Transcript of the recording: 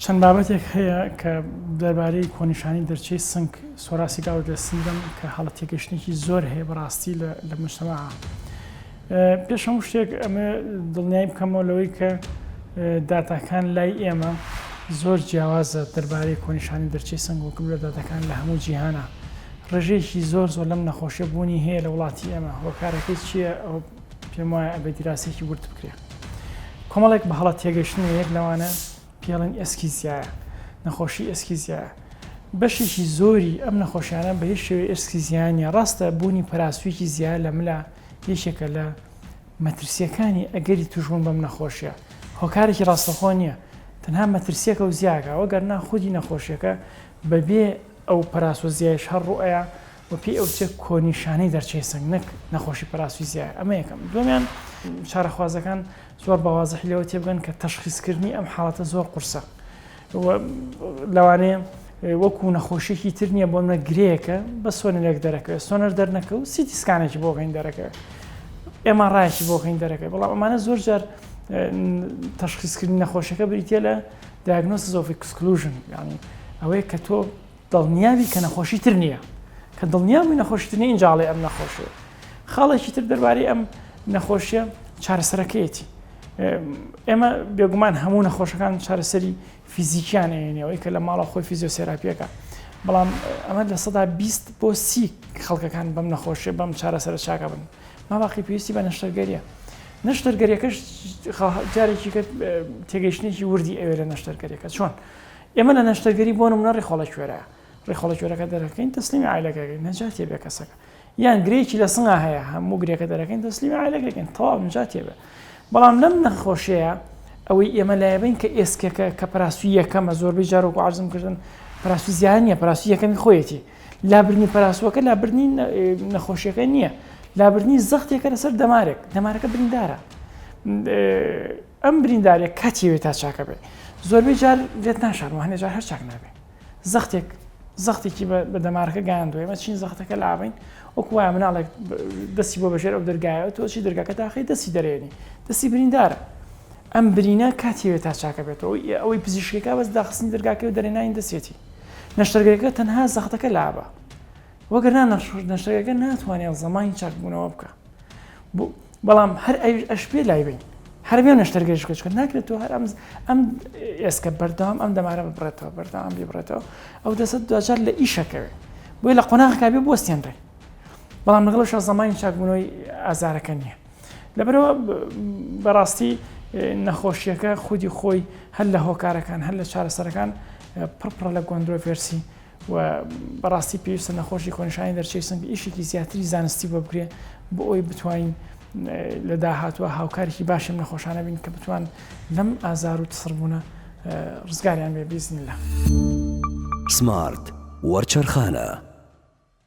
چەند بابەتێک هەیە کە دەربارەی کۆنیشانی دەرچەی سنگ سۆراسی گاوت لە سنگم کە حاڵەت تێگەشتێکی زۆر هەیە بەڕاستی لە مجتەمەعا. پێش هەموو شتێک ئەمە دڵنیای بکەمەوە لەوەی کە داتاکان لای ئێمە زۆر جیاوازە دەربارەی کۆنیشانی دەرچەی سنگ وەکو لە داتاکان لە هەموو جیهانە. ڕێژەیەکی زۆر لەم نەخۆشیە بوونی هەیە لە وڵاتی ئێمە. هۆکارەکەی چییە؟ ئەو پێم وایە ئەبێ دیراسێکی ورد بکرێت. کۆمەڵێک بە هەڵات تێگەشتن یەک لەوانە پێڵێن ئەسکیزیایە، نەخۆشی ئەسکیزیایە. بەشێکی زۆری ئەم نەخۆشیانە بە هیچ شێوەیە ئەسکیزیانە. ڕاستە بوونی پەراسوویەکی زیاد لە ملا یەکێکە لە مەترسیەکانی ئەگەری توشبوون بەم نەخۆشیە. هۆکارێکی ڕاستەخۆ نییە، تەنها مەترسیەکە و زیاکە وەگەرنا خودی نەخۆشیەکە بەبێ ئەو پەراسوە زیایش هەر ڕوئەیە و پێی ئەو چێک کۆنیشانەی دەرچەی سنگ نەک نەخۆشی پەراسووی زیایە. ئەمە یەکەم. دومیان چارەخوازەکان زۆر بەوازەحی لەوە تێبگەن کە تەشخیصکردنی ئەم حاڵەتە زۆر قورسە. لەوانەیە وەکو نەخۆشیێکی تر نییە بۆ منە گرەیەکە بە سۆنەرێک دەرەکەوێت، سۆنەر دەرنەکە و سیتی سکانێکی بۆ غین دەرەکەوێت، ئێمەڕایەکی بۆ غین دەرەکەوێت. بەڵام ئەمانە زۆر جار تەشخیصکردنی نەخۆشیەکە بریتە لە diagnosis of exclusion، یعنی ئەوەیە کە تۆ دڵنیابی کە نەخۆشی تر نییە، کە دڵنیابی نەخۆشی تر نیە ئینجاڵێ ئەم نەخۆشیە. خاڵێکی تر دەربارەی ئەم نەخۆشیە چارەسەرەکەیەتی. ئێمە بێگومان هەموو نەخۆشەکان چارەسەری فیزیکیان هێنەوەی کە لە ماڵە خۆی فیزیۆسێراپیەکە، بەڵام ئەمە لە 20 بۆ 30 خەڵکەکان بەم نەخۆشیە بەم چارەسەرە چاکە بن. ماباقی پێویستی بە نەشتەرگەریە. نەشتەرگەریەکەش جارێکی کرد تێگەیشتنێکی وردی ئەوێ لە نەشتەرگەریەکە. چۆن ئێمە لە نەشتەرگەری بۆ نمونە ڕێخۆڵەکوێرەیە، ڕێخۆڵەکوێرەکە دەرەکەین تەسلیمی عایلەکەکەین، نەجاتێ بێ کەسەکە. یان گرێکی لە سنگا هەیە، هەموو گرێکە دەرەکەین تەسلیمی عایلەکەکەین، تەواو نەجاتێ بێ. بەڵام لەم نەخۆشیەیە ئەوەی ئێمە لایەبین کە ئێسکەکە کە پەراسووی یەکەمە، زۆربەی جارۆک عەرزم کردن پەراسووی زیان نییە، پەراسووی یەکەمی خۆیەتی. لابردنی پەراسووەکە لابردنی نەخۆشیەکە نییە، لابردنی زەختێکە لەسەر دەمارەکە بریندارە. ئەم بریندارێک کاتیوێت تا چاکە بێ. زۆربەی جار لێت ناشارم، هەندێک جار هەر چاک نابێ. زەختێکی بە دەمارەکە گەیاندووە. ئێمە چین زەختەکە لاوین وەکو وایە مناڵێک دەستی بۆ بەژێر ئەو دەرگایەوە تۆچی دەرگاکە تاخی دەستی دەرێنی، دەستی بریندارە. ئەم برینە کاتیوێت تا چاکە بێتەوە. ئەوەی پزیشکەکە بەس داخستنی دەرگاکە و دەرێنانی دەسێتی. نەشتەرگەریەکە تەنها زەختەکە لابە، وەگەرنا نەشتەرگەریەکە ناتوانێت زەمانی چاکبوونەوە بکە. بەڵام هەر ئەش پێ لایبین، هەر بێ نەشتەرگەریش بکە، ناکرێت تۆ هەر ئەم ئێسکە بەردەوام ئەم دەمارە ببڕێتەوە، بەردەوام ببڕێتەوە، ئەو دەسەت دوجار لە ئیشەکەوێت، بۆی لە قۆناغەکە بێ بوەستێنرێ. بەڵام لەگەڵ شە زەمانی چاکبوونەوەی ئازارەکە نییە. لەبەرەوە بەڕاستی نەخۆشیەکە خودی خۆی هەر لە هۆکارەکان هەر لە چارەسەرەکان پڕپڕە لە کۆنترۆڤێرسی و بەڕاستی پێویستە نەخۆشی کۆنیشانی دەرچەی سنگ ئیشێکی زیاتری زانستی بۆ بکرێ بۆ ئەوی بتوانین لە داهاتوە هاوکارێکی باشم نەخۆشانە بین کە بتوان لەم ئازار و تسڕبوونە ڕزگاریان بێ بإذن الله. سمارت وەرچەرخانە.